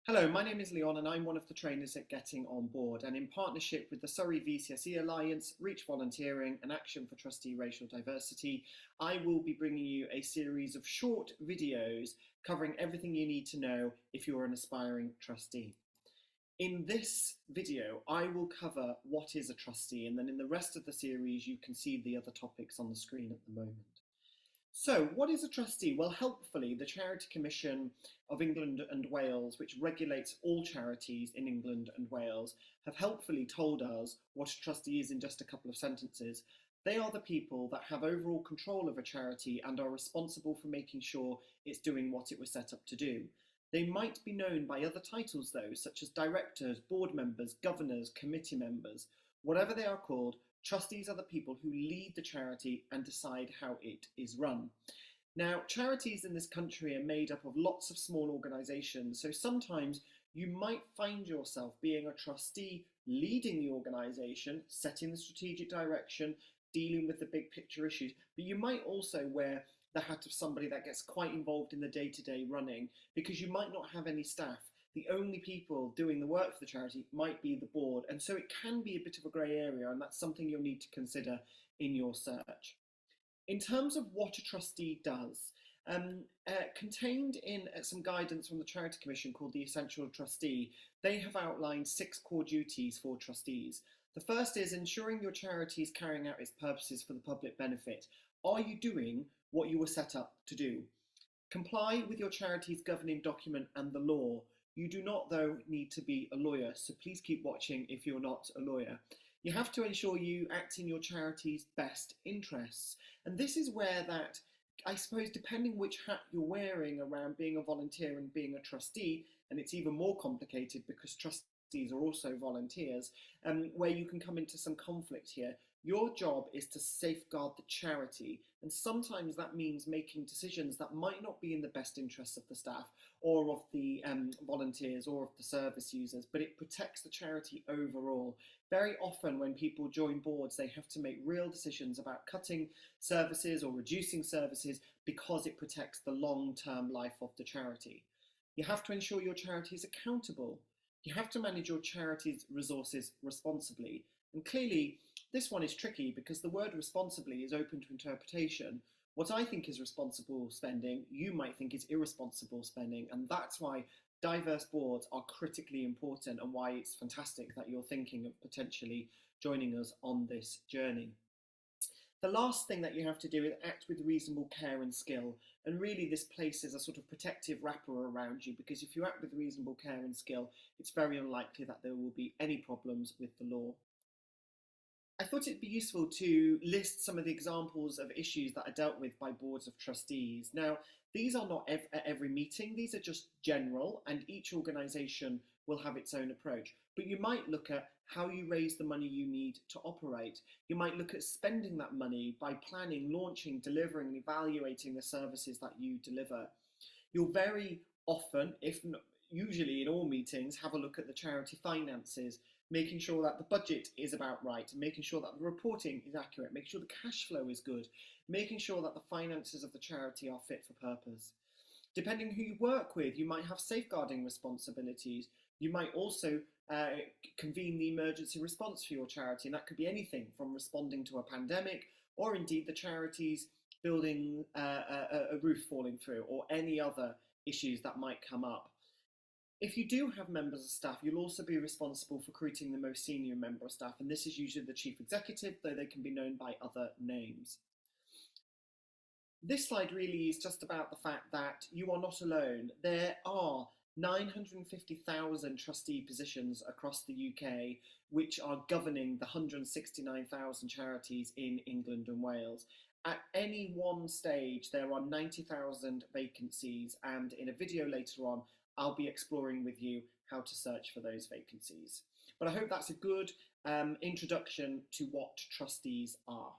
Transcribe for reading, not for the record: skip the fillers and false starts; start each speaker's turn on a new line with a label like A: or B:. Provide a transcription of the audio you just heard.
A: Hello, my name is Leon and I'm one of the trainers at Getting On Board, and in partnership with the Surrey VCSE Alliance, Reach Volunteering and Action for Trustee Racial Diversity, I will be bringing you a series of short videos covering everything you need to know if you're an aspiring trustee. In this video, I will cover what is a trustee, and then in the rest of the series you can see the other topics on the screen at the moment. So, what is a trustee? Well, helpfully, the Charity Commission of England and Wales, which regulates all charities in England and Wales, have helpfully told us what a trustee is in just a couple of sentences. They are the people that have overall control of a charity and are responsible for making sure it's doing what it was set up to do. They might be known by other titles, though, such as directors, board members, governors, committee members. Whatever they are called, trustees are the people who lead the charity and decide how it is run. Now, charities in this country are made up of lots of small organisations, so sometimes you might find yourself being a trustee leading the organisation, setting the strategic direction, dealing with the big picture issues, but you might also wear the hat of somebody that gets quite involved in the day-to-day running because you might not have any staff. The only people doing the work for the charity might be the board, and so it can be a bit of a grey area, and that's something you'll need to consider in your search. In terms of what a trustee does, contained in some guidance from the Charity Commission called the Essential Trustee, they have outlined 6 core duties for trustees. The first is ensuring your charity is carrying out its purposes for the public benefit. Are you doing what you were set up to do? Comply with your charity's governing document and the law. You do not, though, need to be a lawyer, so please keep watching if you're not a lawyer. You have to ensure you act in your charity's best interests. And this is where that, I suppose, depending which hat you're wearing around being a volunteer and being a trustee, and it's even more complicated because trustees are also volunteers, where you can come into some conflict here. Your job is to safeguard the charity, and sometimes that means making decisions that might not be in the best interests of the staff or of the volunteers or of the service users, but it protects the charity overall. Very often when people join boards, they have to make real decisions about cutting services or reducing services because it protects the long-term life of the charity. You have to ensure your charity is accountable. You have to manage your charity's resources responsibly. And clearly, this one is tricky because the word responsibly is open to interpretation. What I think is responsible spending, you might think is irresponsible spending, and that's why diverse boards are critically important and why it's fantastic that you're thinking of potentially joining us on this journey. The last thing that you have to do is act with reasonable care and skill, and really this places a sort of protective wrapper around you, because if you act with reasonable care and skill, it's very unlikely that there will be any problems with the law. I thought it'd be useful to list some of the examples of issues that are dealt with by boards of trustees. Now, these are not at every meeting, these are just general, and each organisation will have its own approach. But you might look at how you raise the money you need to operate. You might look at spending that money by planning, launching, delivering, and evaluating the services that you deliver. You'll very often, if not usually in all meetings, have a look at the charity finances, making sure that the budget is about right, making sure that the reporting is accurate, making sure the cash flow is good, making sure that the finances of the charity are fit for purpose. Depending who you work with, you might have safeguarding responsibilities. You might also convene the emergency response for your charity, and that could be anything from responding to a pandemic or indeed the charity's building a roof falling through or any other issues that might come up. If you do have members of staff, you'll also be responsible for recruiting the most senior member of staff, and this is usually the chief executive, though they can be known by other names. This slide really is just about the fact that you are not alone. There are 950,000 trustee positions across the UK, which are governing the 169,000 charities in England and Wales. At any one stage, there are 90,000 vacancies, and in a video later on, I'll be exploring with you how to search for those vacancies. But I hope that's a good introduction to what trustees are.